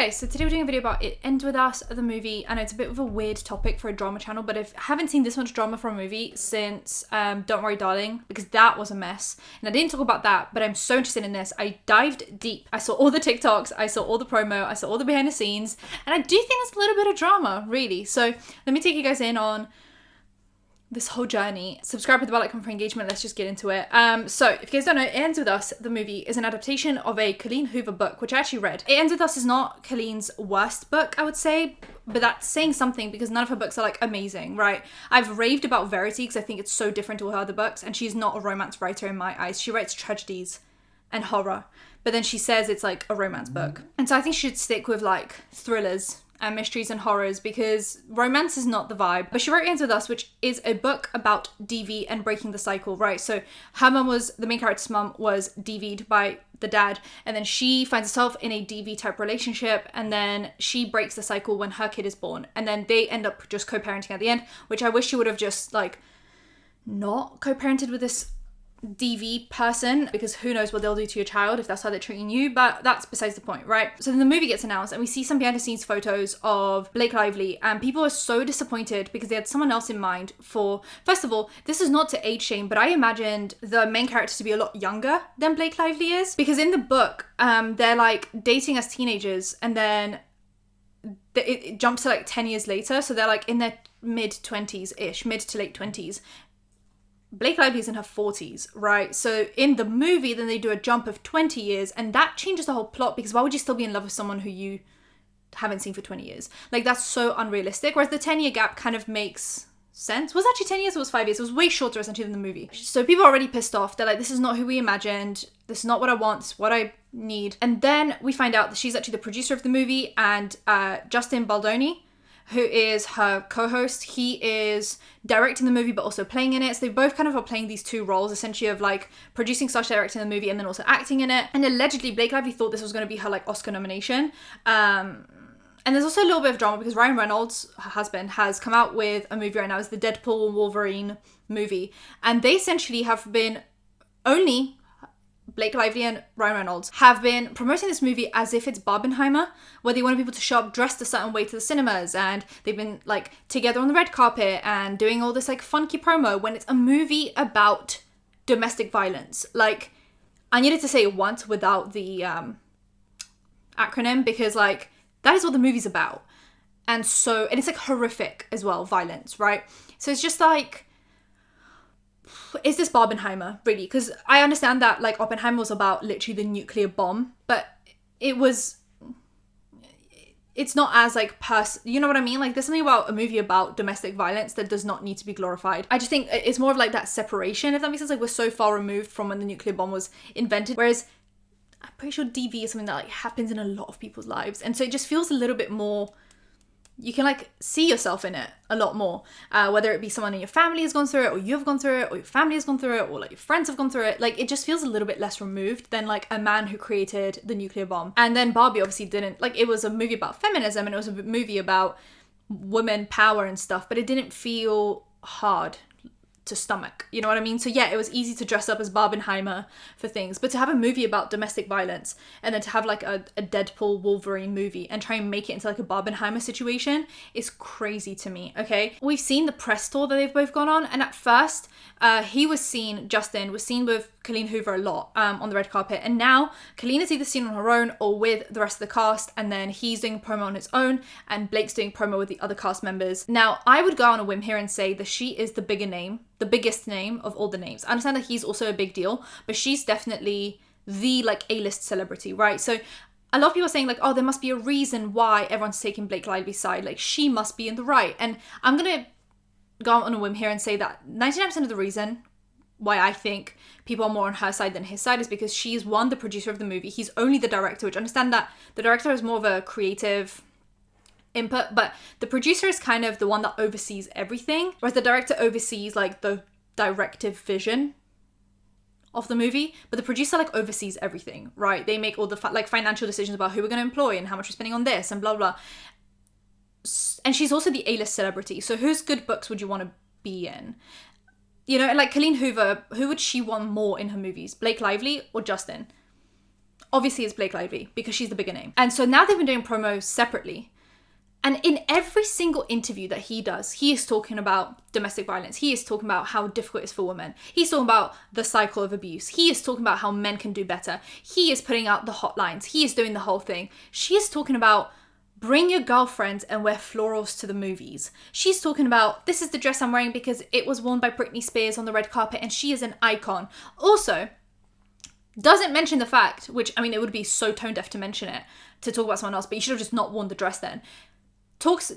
Okay, so today we're doing a video about It Ends With Us, the movie. I know it's a bit of a weird topic for a drama channel, but I haven't seen this much drama for a movie since Don't Worry Darling, because that was a mess. And I didn't talk about that, but I'm so interested in this. I dived deep. I saw all the TikToks, I saw all the promo, I saw all the behind the scenes, and I do think there's a little bit of drama, really. So let me take you guys in on this whole journey. Subscribe with the bell icon for engagement. Let's just get into it. So if you guys don't know, It Ends With Us, the movie, is an adaptation of a Colleen Hoover book, which I actually read. It Ends With Us is not Colleen's worst book, I would say, but that's saying something because none of her books are like amazing, right? I've raved about Verity because I think it's so different to all her other books, and she's not a romance writer in my eyes. She writes tragedies and horror, but then she says it's like a romance book. And so I think she should stick with like thrillers and mysteries and horrors because romance is not the vibe. But she wrote It Ends With Us, which is a book about DV and breaking the cycle, right? So her mum was, the main character's mum was DV'd by the dad, and then she finds herself in a DV type relationship, and then she breaks the cycle when her kid is born, and then they end up just co-parenting at the end, which I wish she would have just like not co-parented with this DV person, because who knows what they'll do to your child if that's how they're treating you, but that's besides the point, right? So then the movie gets announced and we see some behind the scenes photos of Blake Lively, and people are so disappointed because they had someone else in mind for, first of all, this is not to age shame, but I imagined the main character to be a lot younger than Blake Lively is, because in the book they're like dating as teenagers, and then it jumps to like 10 years later, so they're like in their mid-20s-ish, mid to late 20s. Blake Lively's in her 40s, right? So in the movie, then they do a jump of 20 years, and that changes the whole plot, because why would you still be in love with someone who you haven't seen for 20 years? Like, that's so unrealistic. Whereas the 10-year gap kind of makes sense. Was it actually 10 years or was 5 years? It was way shorter, essentially, than the movie. So people are already pissed off. They're like, this is not who we imagined. This is not what I want. This is what I need. And then we find out that she's actually the producer of the movie, and Justin Baldoni, who is her co-host, he is directing the movie but also playing in it. So they both kind of are playing these two roles, essentially, of like producing / directing the movie and then also acting in it. And allegedly Blake Lively thought this was going to be her like Oscar nomination. And there's also a little bit of drama because Ryan Reynolds, her husband, has come out with a movie right now. It's the Deadpool and Wolverine movie. And they essentially have been only... Blake Lively and Ryan Reynolds have been promoting this movie as if it's Barbenheimer, where they want people to show up dressed a certain way to the cinemas, and they've been like together on the red carpet and doing all this like funky promo when it's a movie about domestic violence. Like, I needed to say it once without the acronym, because like that is what the movie's about. And it's like horrific as well, violence, right? So it's just like, is this Barbenheimer, really? Because I understand that like Oppenheimer was about literally the nuclear bomb, but it's not as like you know what I mean? Like, there's something about a movie about domestic violence that does not need to be glorified. I just think it's more of like that separation, if that makes sense. Like, we're so far removed from when the nuclear bomb was invented, whereas I'm pretty sure DV is something that like happens in a lot of people's lives, and so it just feels a little bit more, you can like see yourself in it a lot more, whether it be someone in your family has gone through it, or you've gone through it, or your family has gone through it, or like your friends have gone through it. Like, it just feels a little bit less removed than like a man who created the nuclear bomb. And then Barbie obviously didn't, like, it was a movie about feminism and it was a movie about women power and stuff, but it didn't feel hard to stomach, you know what I mean? So yeah, it was easy to dress up as Barbenheimer for things, but to have a movie about domestic violence and then to have like a Deadpool Wolverine movie and try and make it into like a Barbenheimer situation is crazy to me, okay? We've seen the press tour that they've both gone on, and at first Justin was seen with Colleen Hoover a lot on the red carpet, and now Colleen is either seen on her own or with the rest of the cast, and then he's doing promo on his own and Blake's doing promo with the other cast members. Now, I would go on a whim here and say that she is the biggest name of all the names. I understand that he's also a big deal, but she's definitely the like A-list celebrity, right? So a lot of people are saying like, oh, there must be a reason why everyone's taking Blake Lively's side, like she must be in the right. And I'm gonna go on a whim here and say that 99% of the reason why I think people are more on her side than his side is because she's the producer of the movie. He's only the director, which I understand that the director is more of a creative input, but the producer is kind of the one that oversees everything, whereas the director oversees like the directive vision of the movie, but the producer like oversees everything, right? They make all the like financial decisions about who we're going to employ and how much we're spending on this and blah blah. And she's also the A-list celebrity, so whose good books would you want to be in? You know, like Colleen Hoover, who would she want more in her movies? Blake Lively or Justin? obviously it's Blake Lively because she's the bigger name. And so now they've been doing promos separately. And in every single interview that he does, he is talking about domestic violence. He is talking about how difficult it is for women. He's talking about the cycle of abuse. He is talking about how men can do better. He is putting out the hotlines. He is doing the whole thing. She is talking about bring your girlfriends and wear florals to the movies. She's talking about, this is the dress I'm wearing because it was worn by Britney Spears on the red carpet and she is an icon. Also, doesn't mention the fact, which, I mean, it would be so tone deaf to mention it, to talk about someone else, but you should have just not worn the dress then.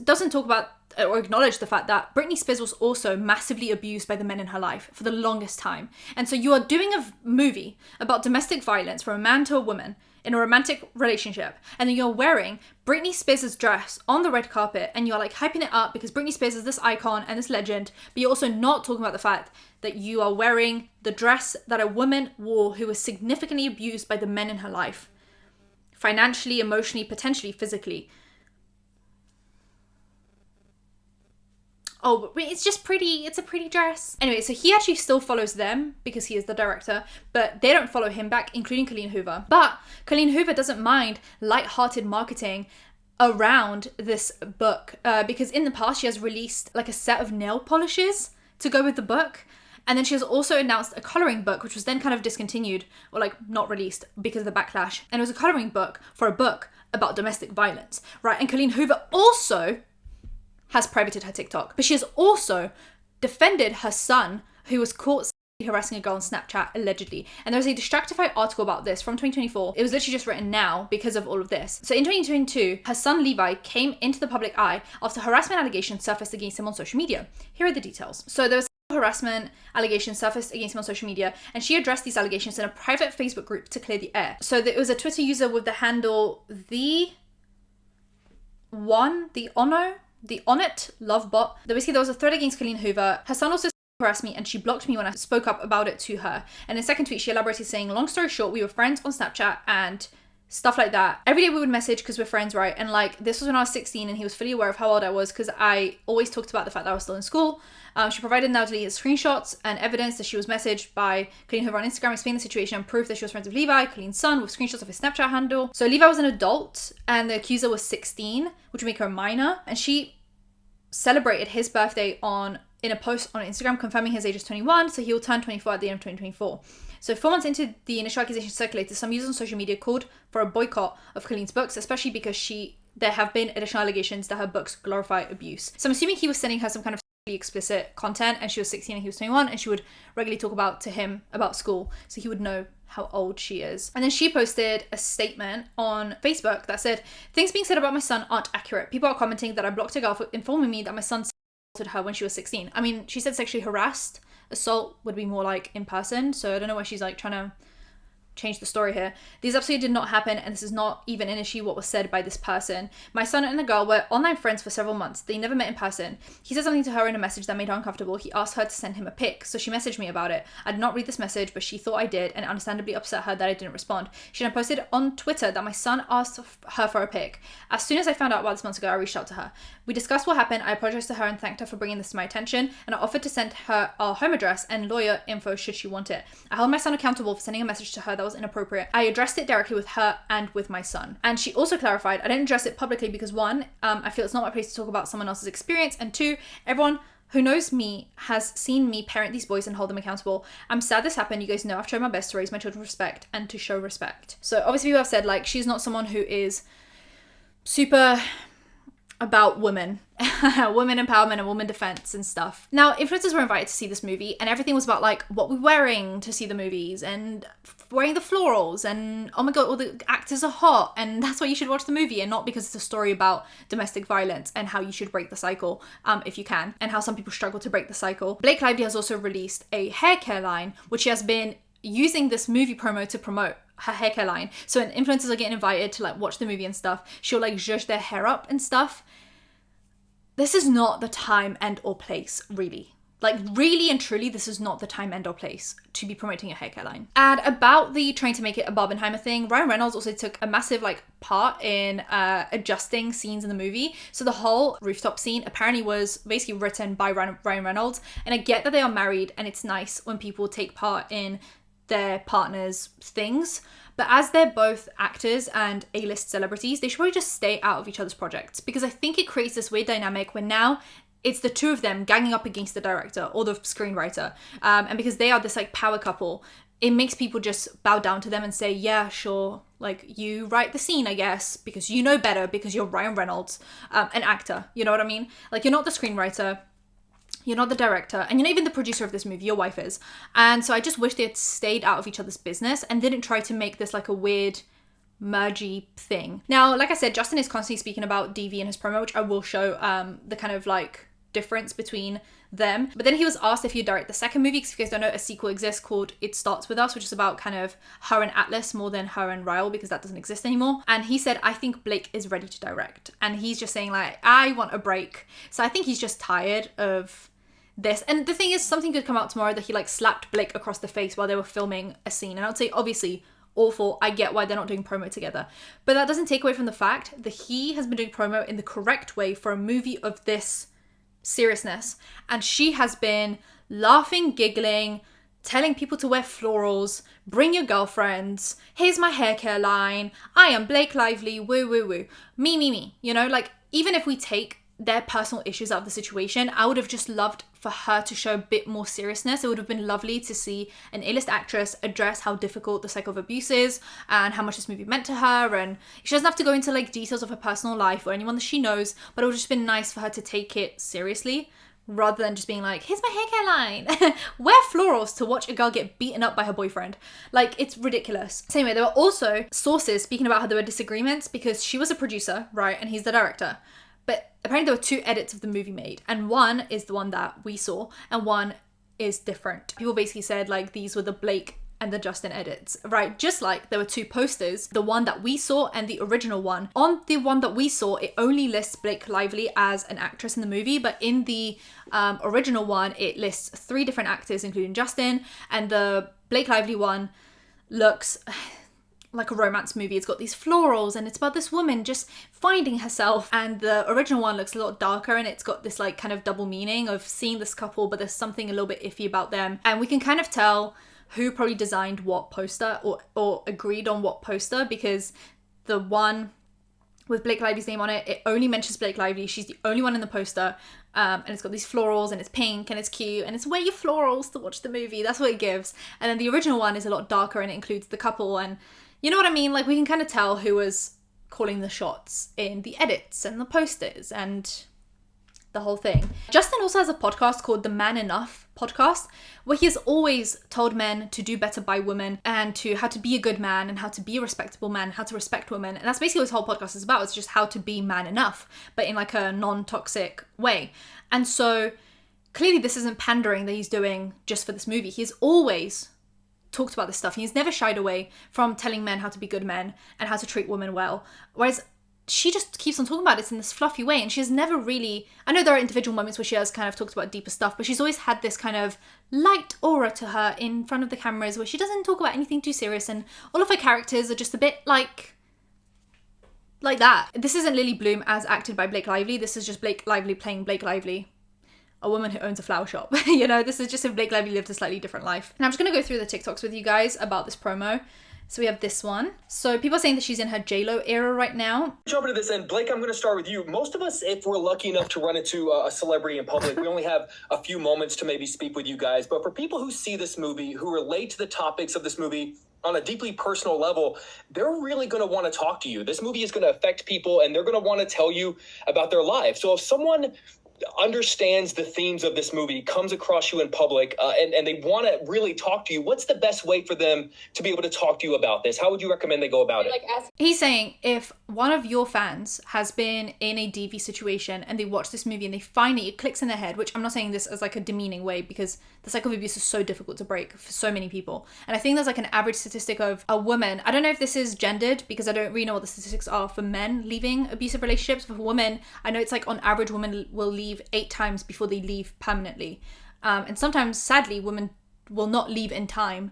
Doesn't talk about or acknowledge the fact that Britney Spears was also massively abused by the men in her life for the longest time. And so you are doing a movie about domestic violence from a man to a woman in a romantic relationship, and then you're wearing Britney Spears' dress on the red carpet, and you're like hyping it up because Britney Spears is this icon and this legend, but you're also not talking about the fact that you are wearing the dress that a woman wore who was significantly abused by the men in her life. Financially, emotionally, potentially, physically. Oh, but it's just pretty. It's a pretty dress. Anyway, so he actually still follows them because he is the director, but they don't follow him back, including Colleen Hoover. But Colleen Hoover doesn't mind light-hearted marketing around this book because in the past she has released like a set of nail polishes to go with the book. And then she has also announced a colouring book, which was then kind of discontinued or like not released because of the backlash. And it was a colouring book for a book about domestic violence, right? And Colleen Hoover also has privated her TikTok, but she has also defended her son who was caught harassing a girl on Snapchat allegedly. And there's a Distractify article about this from 2024. It was literally just written now because of all of this. So in 2022, her son Levi came into the public eye after harassment allegations surfaced against him on social media. Here are the details. So there was harassment allegations surfaced against him on social media, and she addressed these allegations in a private Facebook group to clear the air. So there was a Twitter user with the handle the Onit Lovebot. Basically, there was a thread against Colleen Hoover. Her son also harassed me and she blocked me when I spoke up about it to her. And in a second tweet, she elaborated saying, long story short, we were friends on Snapchat and stuff like that. Every day we would message because we're friends, right? And like, this was when I was 16 and he was fully aware of how old I was because I always talked about the fact that I was still in school. She provided now deleted screenshots and evidence that she was messaged by Colleen Hoover on Instagram, explaining the situation and proof that she was friends with Levi, Colleen's son, with screenshots of his Snapchat handle. So Levi was an adult and the accuser was 16, which would make her a minor. And she celebrated his birthday in a post on Instagram confirming his age is 21, so he will turn 24 at the end of 2024. So 4 months into the initial accusation circulated, some users on social media called for a boycott of Colleen's books, especially because there have been additional allegations that her books glorify abuse. So I'm assuming he was sending her some kind of explicit content and she was 16 and he was 21, and she would regularly talk to him about school so he would know how old she is. And then she posted a statement on Facebook that said, things being said about my son aren't accurate. People are commenting that I blocked a girl for informing me that my son assaulted her when she was 16. I mean, she said sexually harassed. Assault would be more like in person, so I don't know why she's like trying to change the story here. These absolutely did not happen, and this is not even an issue what was said by this person. My son and the girl were online friends for several months. They never met in person. He said something to her in a message that made her uncomfortable. He asked her to send him a pic, so she messaged me about it. I did not read this message, but she thought I did, and it understandably upset her that I didn't respond. She then posted on Twitter that my son asked her for a pic. As soon as I found out about this months ago, I reached out to her. We discussed what happened. I apologized to her and thanked her for bringing this to my attention, and I offered to send her our home address and lawyer info should she want it. I held my son accountable for sending a message to her that was inappropriate. I addressed it directly with her and with my son. And she also clarified, I didn't address it publicly because 1, I feel it's not my place to talk about someone else's experience, and 2, everyone who knows me has seen me parent these boys and hold them accountable. I'm sad this happened. You guys know I've tried my best to raise my children with respect and to show respect. So obviously people have said like she's not someone who is super about women empowerment and women defense and stuff. Now, influencers were invited to see this movie and everything was about like what we're wearing to see the movies and wearing the florals and oh my god, all the actors are hot and that's why you should watch the movie, and not because it's a story about domestic violence and how you should break the cycle if you can, and how some people struggle to break the cycle. Blake Lively has also released a hair care line, which she has been using this movie promo to promote her hair care line. So when influencers are getting invited to like watch the movie and stuff, she'll like zhuzh their hair up and stuff. This is not the time and or place, really. Like really and truly, this is not the time and or place to be promoting a hair care line. And about the trying to make it a Barbenheimer thing, Ryan Reynolds also took a massive like part in adjusting scenes in the movie. So the whole rooftop scene apparently was basically written by Ryan Reynolds. And I get that they are married and it's nice when people take part in their partner's things, But as they're both actors and A-list celebrities, they should probably just stay out of each other's projects, because I think it creates this weird dynamic where now it's the two of them ganging up against the director or the screenwriter. And because they are this like power couple, it makes people just bow down to them and say, yeah, sure, like you write the scene, I guess, because you know better, because you're Ryan Reynolds, an actor, you know what I mean? Like, you're not the screenwriter, you're not the director, and you're not even the producer of this movie, your wife is. And so I just wish they had stayed out of each other's business and didn't try to make this like a weird mergy thing. Now, like I said, Justin is constantly speaking about DV in his promo, which I will show the kind of like difference between them. But then he was asked if he'd direct the second movie, because if you guys don't know, a sequel exists called It Starts With Us, which is about kind of her and Atlas more than her and Ryle, because that doesn't exist anymore. And he said, I think Blake is ready to direct. And he's just saying like, I want a break. So I think he's just tired of this. And the thing is, something could come out tomorrow that he like slapped Blake across the face while they were filming a scene. And I would say, obviously, awful. I get why they're not doing promo together. But that doesn't take away from the fact that he has been doing promo in the correct way for a movie of this seriousness, and she has been laughing, giggling, telling people to wear florals, bring your girlfriends, here's my hair care line, I am Blake Lively, woo woo woo, me, you know, like, even if we take their personal issues out of the situation, I would have just loved for her to show a bit more seriousness. It would have been lovely to see an A-list actress address how difficult the cycle of abuse is and how much this movie meant to her. And she doesn't have to go into like details of her personal life or anyone that she knows, but it would have just been nice for her to take it seriously rather than just being like, here's my hair care line, wear florals to watch a girl get beaten up by her boyfriend. Like, it's ridiculous. So anyway, there were also sources speaking about how there were disagreements because she was a producer, right, and he's the director. But apparently there were 2 edits of the movie made, and one is the one that we saw and one is different. People basically said like these were the Blake and the Justin edits, right? Just like there were 2 posters, the one that we saw and the original one. On the one that we saw, it only lists Blake Lively as an actress in the movie, but in the original one, it lists 3 different actors, including Justin, and the Blake Lively one looks like a romance movie. It's got these florals and it's about this woman just finding herself, and the original one looks a lot darker and it's got this like kind of double meaning of seeing this couple but there's something a little bit iffy about them, and we can kind of tell who probably designed what poster or agreed on what poster, because the one with Blake Lively's name on it, it only mentions Blake Lively, she's the only one in the poster, and it's got these florals and it's pink and it's cute and it's wear your florals to watch the movie, that's what it gives. And then the original one is a lot darker and it includes the couple, and you know what I mean? Like, we can kind of tell who was calling the shots in the edits and the posters and the whole thing. Justin also has a podcast called the Man Enough podcast, where he has always told men to do better by women and to how to be a good man and how to be a respectable man, how to respect women. And that's basically what his whole podcast is about. It's just how to be man enough, but in like a non-toxic way. And so clearly this isn't pandering that he's doing just for this movie. He's always talked about this stuff. He's never shied away from telling men how to be good men and how to treat women well. Whereas she just keeps on talking about it in this fluffy way, and she's never really, I know there are individual moments where she has kind of talked about deeper stuff, but she's always had this kind of light aura to her in front of the cameras where she doesn't talk about anything too serious, and all of her characters are just a bit like that. This isn't Lily Bloom as acted by Blake Lively. This is just Blake Lively playing Blake Lively, a woman who owns a flower shop. You know, this is just if Blake Lively lived a slightly different life. And I'm just going to go through the TikToks with you guys about this promo. So we have this one. So people are saying that she's in her J-Lo era right now. Jump into this, and Blake, I'm going to start with you. Most of us, if we're lucky enough to run into a celebrity in public, we only have a few moments to maybe speak with you guys. But for people who see this movie, who relate to the topics of this movie on a deeply personal level, they're really going to want to talk to you. This movie is going to affect people, and they're going to want to tell you about their lives. So if someone understands the themes of this movie, comes across you in public, and they want to really talk to you, what's the best way for them to be able to talk to you about this? How would you recommend they go about it? He's saying if one of your fans has been in a DV situation and they watch this movie and they finally, it clicks in their head, which I'm not saying this as like a demeaning way, because the cycle of abuse is so difficult to break for so many people. And I think there's like an average statistic of a woman, I don't know if this is gendered because I don't really know what the statistics are for men leaving abusive relationships, but for women, I know it's like on average women will leave 8 times before they leave permanently. And sometimes, sadly, women will not leave in time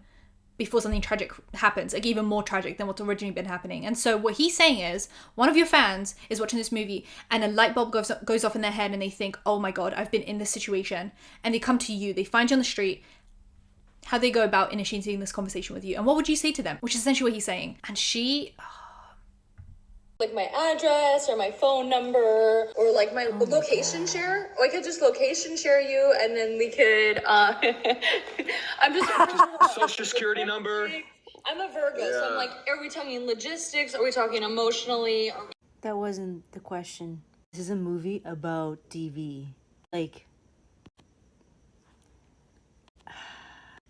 before something tragic happens, like even more tragic than what's originally been happening. And so what he's saying is, one of your fans is watching this movie and a light bulb goes off in their head and they think, oh my God, I've been in this situation. And they come to you, they find you on the street, how they go about initiating this conversation with you, and what would you say to them, which is essentially what he's saying. And she, like my address or my phone number or like my location share. Or I could just location share you, and then we could I'm just Social security number. I'm a Virgo, so I'm like, are we talking logistics? Are we talking emotionally? That wasn't the question. This is a movie about TV. Like,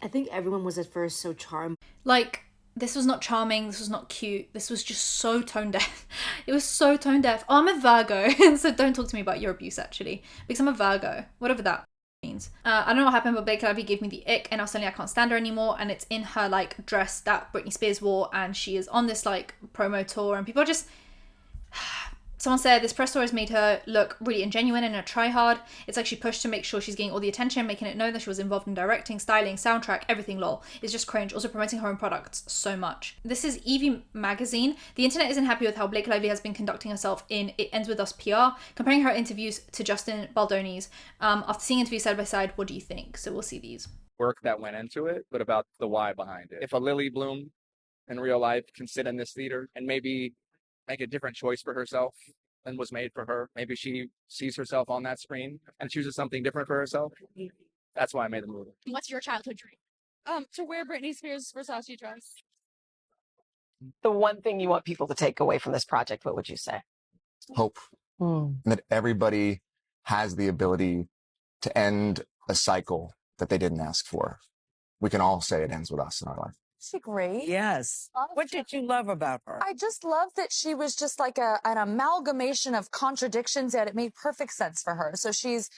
I think everyone was at first so charmed. like, this was not charming, this was not cute, this was just so tone deaf. It was so tone deaf. Oh, I'm a Virgo, so don't talk to me about your abuse, actually, because I'm a Virgo, whatever that means. I don't know what happened, but Blake Lively gave me the ick, and suddenly I can't stand her anymore, and it's in her, like, dress that Britney Spears wore, and she is on this, like, promo tour, and people are just... Someone said this press tour has made her look really ingenuine and a try-hard. It's like she pushed to make sure she's getting all the attention, making it known that she was involved in directing, styling, soundtrack, everything lol. It's just cringe. Also promoting her own products so much. This is Evie Magazine. The internet isn't happy with how Blake Lively has been conducting herself in It Ends With Us PR, comparing her interviews to Justin Baldoni's. After seeing interviews side by side, what do you think? So we'll see these. Work that went into it, but about the why behind it. If a Lily Bloom in real life can sit in this theater and maybe make a different choice for herself than was made for her. Maybe she sees herself on that screen and chooses something different for herself. That's why I made the movie. What's your childhood dream? To wear Britney Spears' Versace dress. The one thing you want people to take away from this project, what would you say? Hope. That everybody has the ability to end a cycle that they didn't ask for. We can all say it ends with us in our life. She great. Yes. What did you love about her? I just love that she was just like an amalgamation of contradictions, yet it made perfect sense for her. So she's,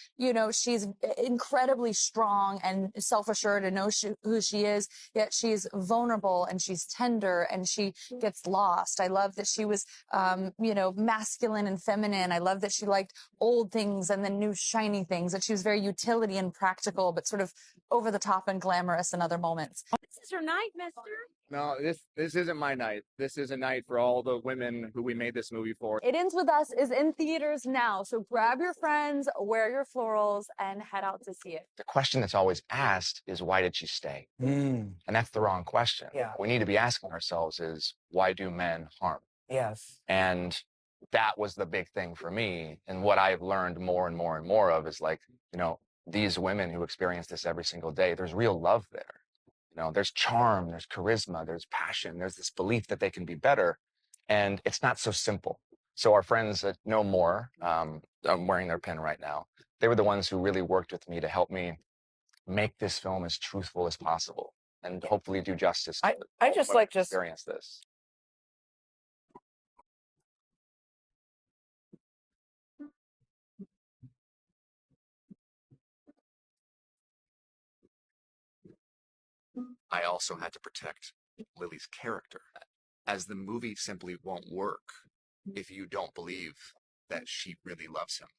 she's incredibly strong and self-assured and knows who she is, yet she's vulnerable and she's tender and she gets lost. I love that she was, masculine and feminine. I love that she liked old things and then new shiny things, that she was very utility and practical, but sort of over the top and glamorous in other moments. This is your night, mister. No, this isn't my night. This is a night for all the women who we made this movie for. It Ends With Us is in theaters now, so grab your friends, wear your florals, and head out to see it. The question that's always asked is, why did she stay? And that's the wrong question. Yeah. What we need to be asking ourselves is, why do men harm? Yes. And that was the big thing for me. And what I've learned more and more and more of is like, these women who experience this every single day, there's real love there. There's charm, there's charisma, there's passion, there's this belief that they can be better. And it's not so simple. So our friends that know more, I'm wearing their pin right now, they were the ones who really worked with me to help me make this film as truthful as possible and hopefully do justice to I just like to experience this. I also had to protect Lily's character, as the movie simply won't work if you don't believe that she really loves him.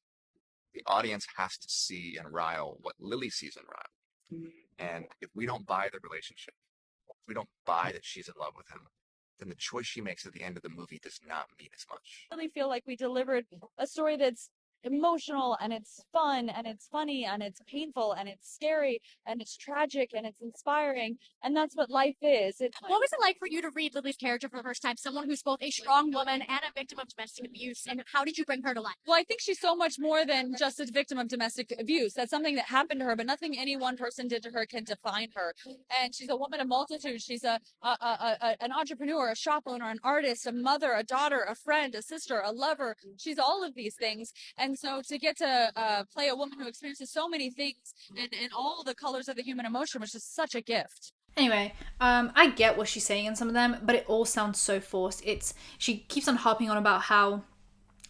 The audience has to see in Ryle what Lily sees in Ryle. And if we don't buy the relationship, if we don't buy that she's in love with him, then the choice she makes at the end of the movie does not mean as much. I really feel like we delivered a story that's emotional and it's fun and it's funny and it's painful and it's scary and it's tragic and it's inspiring, and that's what life is. What was it like for you to read Lily's character for the first time, someone who's both a strong woman and a victim of domestic abuse, and how did you bring her to life? Well, I think she's so much more than just a victim of domestic abuse. That's something that happened to her, but nothing any one person did to her can define her. And she's a woman of multitudes. She's an entrepreneur, a shop owner, an artist, a mother, a daughter, a friend, a sister, a lover. She's all of these things. And so to get to play a woman who experiences so many things and all the colors of the human emotion was just such a gift. Anyway, I get what she's saying in some of them, but it all sounds so forced. She keeps on harping on about how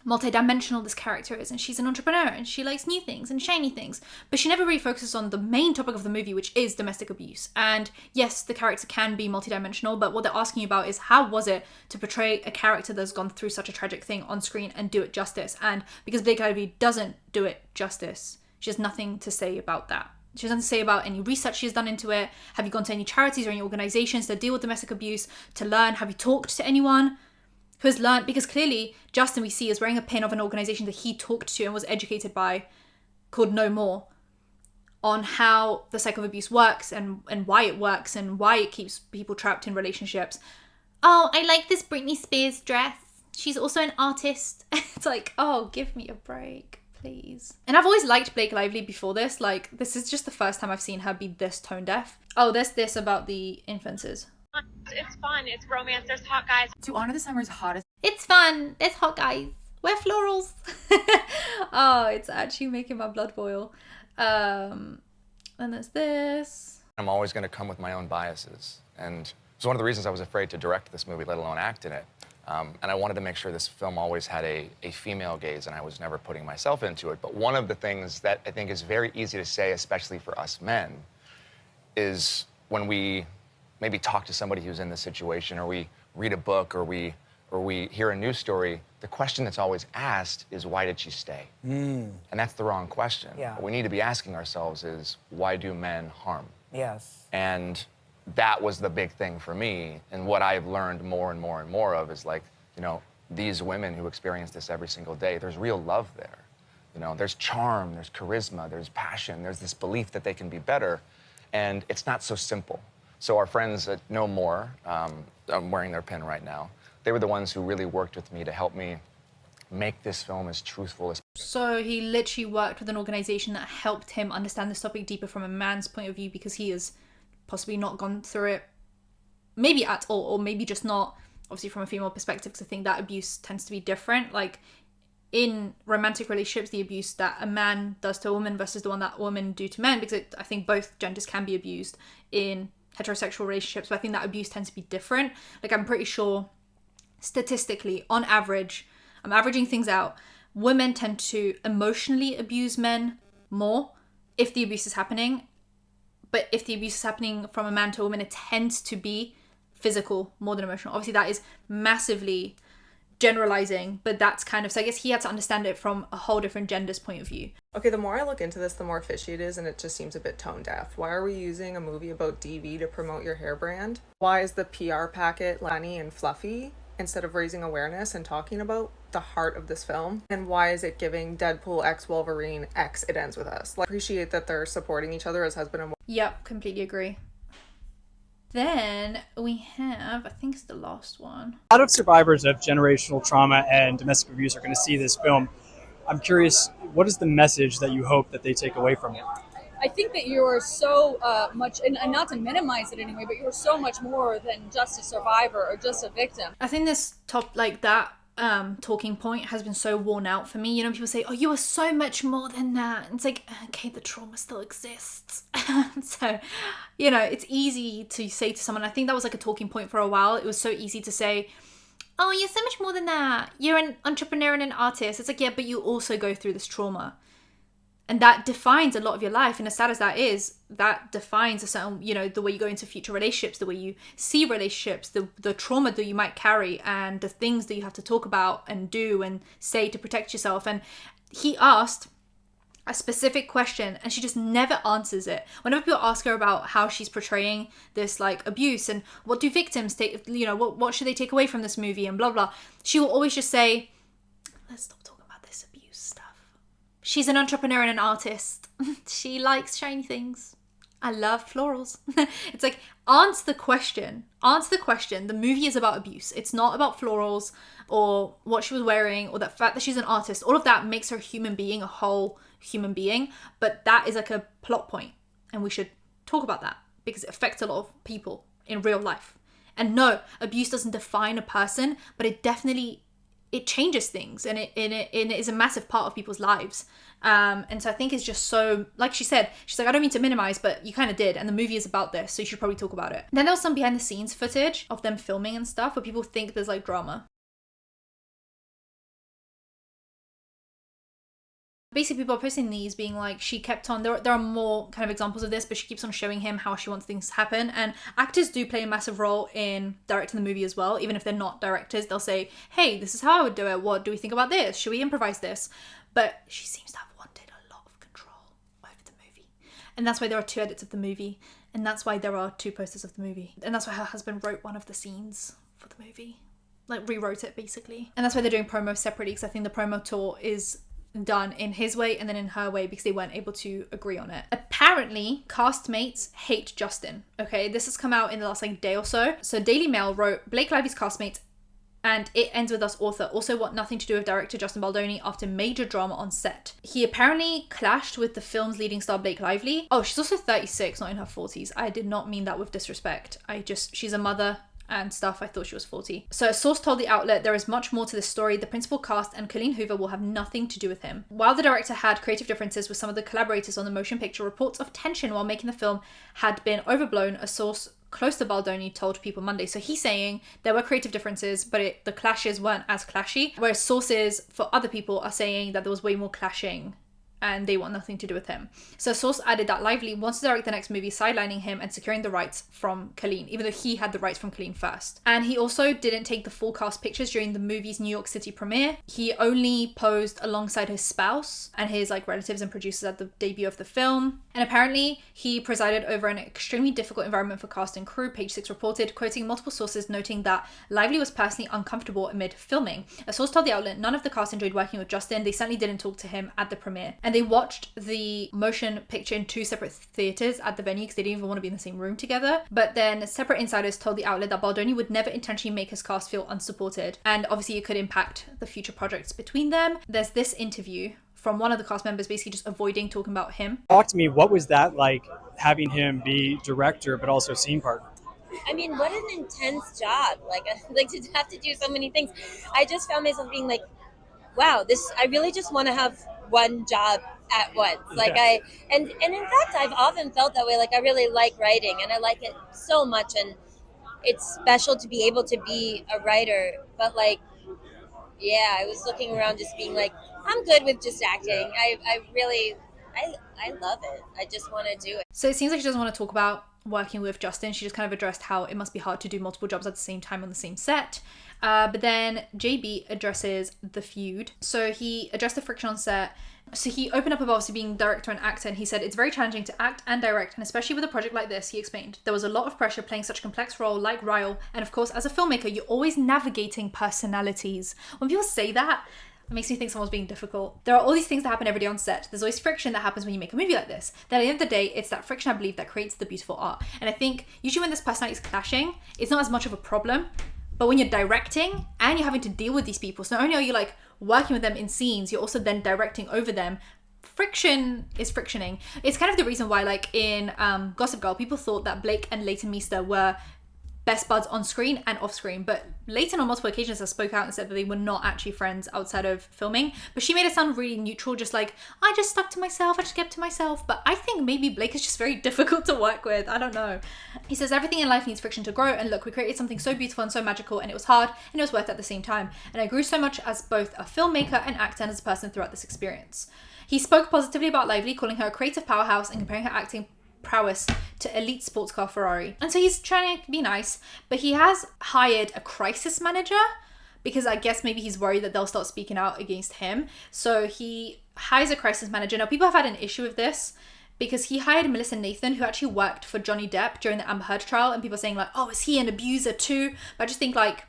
multidimensional this character is, and she's an entrepreneur and she likes new things and shiny things, but she never really focuses on the main topic of the movie, which is domestic abuse. And yes, the character can be multidimensional, but what they're asking you about is, how was it to portray a character that's gone through such a tragic thing on screen and do it justice? And because Blake Lively doesn't do it justice, she has nothing to say about that. She has nothing to say about any research she's done into it. Have you gone to any charities or any organizations that deal with domestic abuse to learn? Have you talked to anyone who has learned? Because clearly Justin, we see, is wearing a pin of an organization that he talked to and was educated by, called No More, on how the cycle of abuse works and why it works and why it keeps people trapped in relationships. Oh, I like this Britney Spears dress. She's also an artist. It's like, oh, give me a break, please. And I've always liked Blake Lively before this. Like, this is just the first time I've seen her be this tone deaf. Oh, there's this about the influencers. It's fun. It's romance. There's hot guys. To honor the summer's hottest. It's fun. There's hot guys. Wear florals. Oh, it's actually making my blood boil. And there's this. I'm always going to come with my own biases. And it's one of the reasons I was afraid to direct this movie, let alone act in it. And I wanted to make sure this film always had a female gaze, and I was never putting myself into it. But one of the things that I think is very easy to say, especially for us men, is when we maybe talk to somebody who's in this situation, or we read a book, or we hear a news story, the question that's always asked is, why did she stay? And that's the wrong question. Yeah. What we need to be asking ourselves is, why do men harm? Yes. And that was the big thing for me. And what I've learned more and more and more of is, like, you know, these women who experience this every single day, there's real love there. You know, there's charm, there's charisma, there's passion, there's this belief that they can be better. And it's not so simple. So our friends at No More, I'm wearing their pin right now, they were the ones who really worked with me to help me make this film as truthful as. So he literally worked with an organization that helped him understand this topic deeper from a man's point of view, because he has possibly not gone through it maybe at all, or maybe just not obviously from a female perspective, because I think that abuse tends to be different. Like in romantic relationships, the abuse that a man does to a woman versus the one that women do to men, because I think both genders can be abused in heterosexual relationships, but I think that abuse tends to be different. Like, I'm pretty sure statistically, on average, I'm averaging things out, women tend to emotionally abuse men more if the abuse is happening. But if the abuse is happening from a man to a woman, it tends to be physical more than emotional. Obviously, that is massively generalizing, but that's kind of, so I guess he had to understand it from a whole different gender's point of view. Okay, the more I look into this, the more fishy it is, and it just seems a bit tone deaf. Why are we using a movie about DV to promote your hair brand? Why is the PR packet funny and fluffy instead of raising awareness and talking about the heart of this film? And why is it giving Deadpool x Wolverine x It Ends With Us? Like, appreciate that they're supporting each other as husband and wife. Yep, completely agree. Then we have, I think it's the last one. A lot of survivors of generational trauma and domestic abuse are going to see this film. I'm curious, what is the message that you hope that they take away from it? I think that you are so much, and not to minimize it anyway, but you are so much more than just a survivor or just a victim. I think this talking point has been so worn out for me. You know, people say, oh, you are so much more than that. And it's like, okay, the trauma still exists. So, you know, it's easy to say to someone, I think that was like a talking point for a while. It was so easy to say, oh, you're so much more than that. You're an entrepreneur and an artist. It's like, yeah, but you also go through this trauma. And that defines a lot of your life. And as sad as that is, that defines a certain, you know, the way you go into future relationships, the way you see relationships, the trauma that you might carry, and the things that you have to talk about and do and say to protect yourself. And he asked a specific question and she just never answers it. Whenever people ask her about how she's portraying this like abuse and what do victims take, you know, what should they take away from this movie and blah, blah, she will always just say, let's stop talking about this abuse stuff. She's an entrepreneur and an artist. She likes shiny things. I love florals. It's like, answer the question. Answer the question. The movie is about abuse. It's not about florals or what she was wearing or the fact that she's an artist. All of that makes her a human being, a whole human being. But that is like a plot point. And we should talk about that because it affects a lot of people in real life. And no, abuse doesn't define a person, but it definitely, it changes things and it is a massive part of people's lives. And so I think it's just so, like she said, she's like, I don't mean to minimize, but you kind of did. And the movie is about this, so you should probably talk about it. Then there was some behind the scenes footage of them filming and stuff where people think there's like drama. Basically, people are posting these being like, she kept on, there are more kind of examples of this, but she keeps on showing him how she wants things to happen. And actors do play a massive role in directing the movie as well. Even if they're not directors, they'll say, hey, this is how I would do it. What do we think about this? Should we improvise this? But she seems to have wanted a lot of control over the movie. And that's why there are 2 edits of the movie. And that's why there are 2 posters of the movie. And that's why her husband wrote one of the scenes for the movie. Like, rewrote it, basically. And that's why they're doing promo separately, because I think the promo tour is done in his way and then in her way because they weren't able to agree on it. Apparently, castmates hate Justin. Okay, this has come out in the last like day or so. So Daily Mail wrote, Blake Lively's castmates and It Ends With Us author also want nothing to do with director Justin Baldoni after major drama on set. He apparently clashed with the film's leading star Blake Lively. Oh, she's also 36, not in her 40s. I did not mean that with disrespect. She's a mother and stuff. I thought she was 40. So a source told the outlet there is much more to this story. The principal cast and Colleen Hoover will have nothing to do with him. While the director had creative differences with some of the collaborators on the motion picture, reports of tension while making the film had been overblown, a source close to Baldoni told People Monday. So he's saying there were creative differences, but the clashes weren't as clashy, whereas sources for other people are saying that there was way more clashing and they want nothing to do with him. So a source added that Lively wants to direct the next movie, sidelining him and securing the rights from Colleen, even though he had the rights from Colleen first. And he also didn't take the full cast pictures during the movie's New York City premiere. He only posed alongside his spouse and his like relatives and producers at the debut of the film. And apparently he presided over an extremely difficult environment for cast and crew, Page 6 reported, quoting multiple sources noting that Lively was personally uncomfortable amid filming. A source told the outlet none of the cast enjoyed working with Justin. They certainly didn't talk to him at the premiere. And they watched the motion picture in 2 separate theaters at the venue because they didn't even want to be in the same room together. But then separate insiders told the outlet that Baldoni would never intentionally make his cast feel unsupported. And obviously it could impact the future projects between them. There's this interview from one of the cast members basically just avoiding talking about him. Talk to me, what was that like, having him be director but also scene partner? I mean, what an intense job. Like to have to do so many things. I just found myself being like, wow, I really just want to have one job at once. Like and in fact, I've often felt that way. Like I really like writing and I like it so much and it's special to be able to be a writer. But like, yeah, I was looking around just being like, I'm good with just acting. I really love it. I just want to do it. So it seems like she doesn't want to talk about working with Justin. She just kind of addressed how it must be hard to do multiple jobs at the same time on the same set. But then JB addresses the feud. So he addressed the friction on set. So he opened up about obviously being director and actor, and he said it's very challenging to act and direct, and especially with a project like this, he explained. There was a lot of pressure playing such a complex role like Ryle, and of course as a filmmaker you're always navigating personalities. When people say that, it makes me think someone's being difficult. There are all these things that happen every day on set. There's always friction that happens when you make a movie like this. Then at the end of the day, it's that friction, I believe, that creates the beautiful art. And I think usually when this personality is clashing, it's not as much of a problem. But when you're directing and you're having to deal with these people, so not only are you like working with them in scenes, you're also then directing over them. Friction is frictioning. It's kind of the reason why like in Gossip Girl, people thought that Blake and Leighton Meester were best buds on screen and off screen, but Leighton on multiple occasions has spoke out and said that they were not actually friends outside of filming, but she made it sound really neutral, just like, I just stuck to myself, I just kept to myself. But I think maybe Blake is just very difficult to work with. I don't know. He says everything in life needs friction to grow, and look, we created something so beautiful and so magical, and it was hard and it was worth it at the same time, and I grew so much as both a filmmaker and actor and as a person throughout this experience. He spoke positively about Lively, calling her a creative powerhouse and comparing her acting prowess to elite sports car Ferrari. And so he's trying to be nice, but he has hired a crisis manager because I guess maybe he's worried that they'll start speaking out against him. So he hires a crisis manager. Now people have had an issue with this because he hired Melissa Nathan, who actually worked for Johnny Depp during the Amber Heard trial, and people are saying like, oh, is he an abuser too? But I just think like,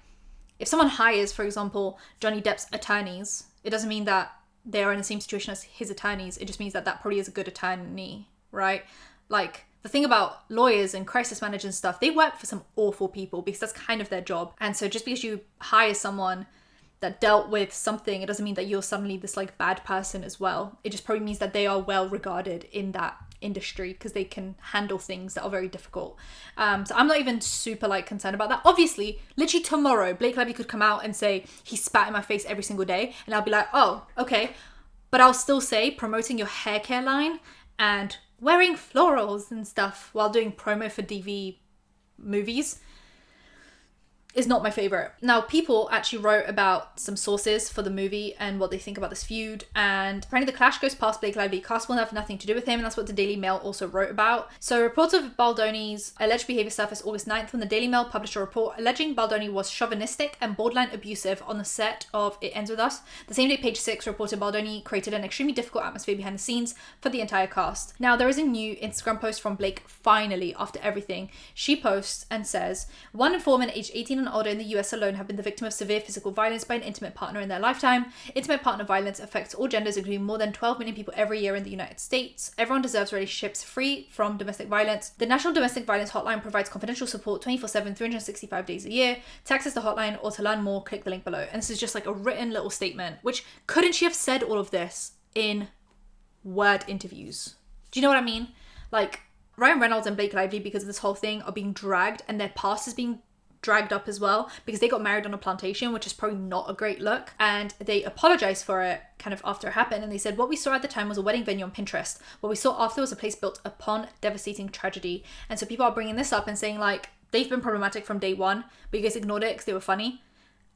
if someone hires, for example, Johnny Depp's attorneys, it doesn't mean that they are in the same situation as his attorneys. It just means that that probably is a good attorney, right? Like, the thing about lawyers and crisis managers and stuff, they work for some awful people because that's kind of their job. And so just because you hire someone that dealt with something, it doesn't mean that you're suddenly this like bad person as well. It just probably means that they are well regarded in that industry because they can handle things that are very difficult. So I'm not even super like concerned about that. Obviously, literally tomorrow, Blake Lively could come out and say he spat in my face every single day, and I'll be like, oh, okay. But I'll still say promoting your hair care line and wearing florals and stuff while doing promo for DV movies is not my favorite. Now, people actually wrote about some sources for the movie and what they think about this feud, and apparently the clash goes past Blake Lively. Cast will have nothing to do with him, and that's what the Daily Mail also wrote about. So reports of Baldoni's alleged behavior surfaced August 9th when the Daily Mail published a report alleging Baldoni was chauvinistic and borderline abusive on the set of It Ends With Us. The same day, Page 6 reported Baldoni created an extremely difficult atmosphere behind the scenes for the entire cast. Now, there is a new Instagram post from Blake finally after everything. She posts and says, one informant aged 18 and and older in the US alone have been the victim of severe physical violence by an intimate partner in their lifetime. Intimate partner violence affects all genders, including more than 12 million people every year in the United States. Everyone deserves relationships free from domestic violence. The National Domestic Violence Hotline provides confidential support 24/7, 365 days a year. To access the hotline or to learn more, click the link below. And this is just like a written little statement, which couldn't she have said all of this in word interviews? Do you know what I mean? Like, Ryan Reynolds and Blake Lively, because of this whole thing, are being dragged, and their past is being dragged up as well, because they got married on a plantation, which is probably not a great look, and they apologized for it kind of after it happened, and they said, what we saw at the time was a wedding venue on Pinterest. What we saw after was a place built upon devastating tragedy. And so people are bringing this up and saying, like, they've been problematic from day one, but you guys ignored it because they were funny.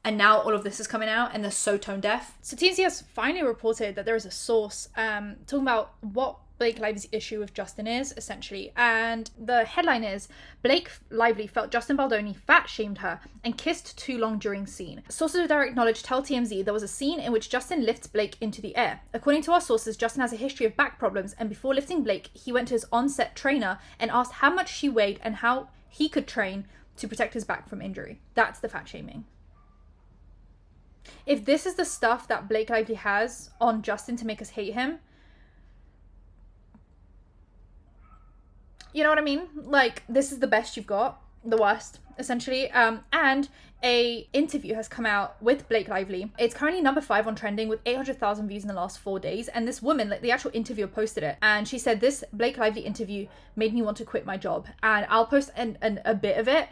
And now all of this is coming out and they're so tone deaf. So TMZ has finally reported that there is a source talking about what Blake Lively's issue with Justin is, essentially. And the headline is, Blake Lively felt Justin Baldoni fat-shamed her and kissed too long during scene. Sources with direct knowledge tell TMZ there was a scene in which Justin lifts Blake into the air. According to our sources, Justin has a history of back problems, and before lifting Blake, he went to his on-set trainer and asked how much she weighed and how he could train to protect his back from injury. That's the fat-shaming. If this is the stuff that Blake Lively has on Justin to make us hate him, you know what I mean? Like, this is the best you've got, the worst, essentially. And a interview has come out with Blake Lively. It's currently number 5 on trending with 800,000 views in the last 4 days. And this woman, like the actual interviewer, posted it. And she said, this Blake Lively interview made me want to quit my job. And I'll post a bit of it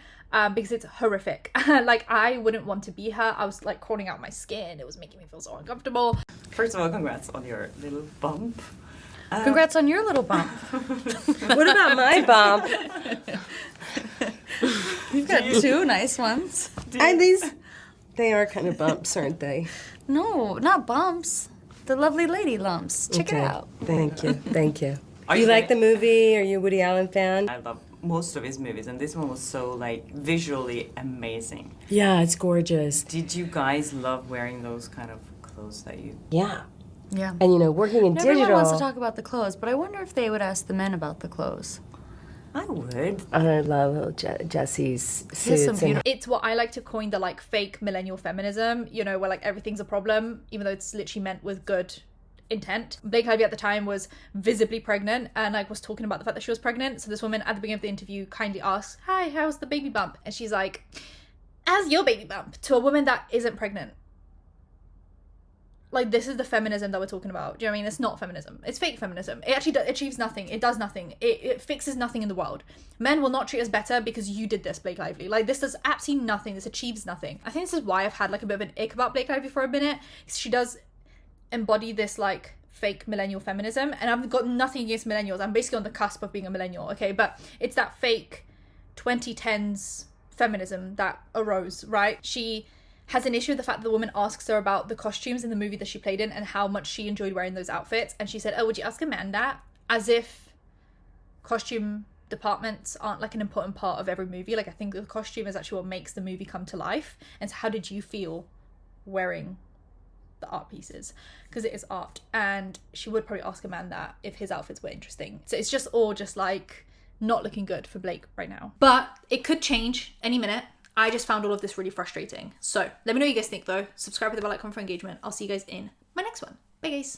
because it's horrific. Like, I wouldn't want to be her. I was like crawling out my skin. It was making me feel so uncomfortable. First of all, congrats on your little bump. Congrats on your little bump. What about my bump? You've got 2 nice ones. They are kind of bumps, aren't they? No, not bumps. The lovely lady lumps. Check it out. Thank you. Thank you. Are you you like the saying- movie? Are you a Woody Allen fan? I love most of his movies, and this one was so like visually amazing. Yeah, it's gorgeous. Did you guys love wearing those kind of clothes that you? Yeah. Yeah. And you know, working in digital. Everyone wants to talk about the clothes, but I wonder if they would ask the men about the clothes. I would. I love Jesse's suits. It's what I like to coin the like fake millennial feminism, you know, where like everything's a problem, even though it's literally meant with good intent. Blake Lively at the time was visibly pregnant and like was talking about the fact that she was pregnant. So this woman at the beginning of the interview kindly asks, hi, how's the baby bump? And she's like, how's your baby bump? To a woman that isn't pregnant. Like, this is the feminism that we're talking about. Do you know what I mean? It's not feminism. It's fake feminism. It actually achieves nothing. It does nothing. It fixes nothing in the world. Men will not treat us better because you did this, Blake Lively. Like, this does absolutely nothing. This achieves nothing. I think this is why I've had, like, a bit of an ick about Blake Lively for a minute. She does embody this, like, fake millennial feminism. And I've got nothing against millennials. I'm basically on the cusp of being a millennial, okay? But it's that fake 2010s feminism that arose, right? She has an issue with the fact that the woman asks her about the costumes in the movie that she played in and how much she enjoyed wearing those outfits. And she said, oh, would you ask a man that? As if costume departments aren't like an important part of every movie. Like, I think the costume is actually what makes the movie come to life. And so how did you feel wearing the art pieces? Because it is art. And she would probably ask a man that if his outfits were interesting. So it's just all just like not looking good for Blake right now. But it could change any minute. I just found all of this really frustrating. So let me know what you guys think though. Subscribe with the bell icon for engagement. I'll see you guys in my next one. Bye guys.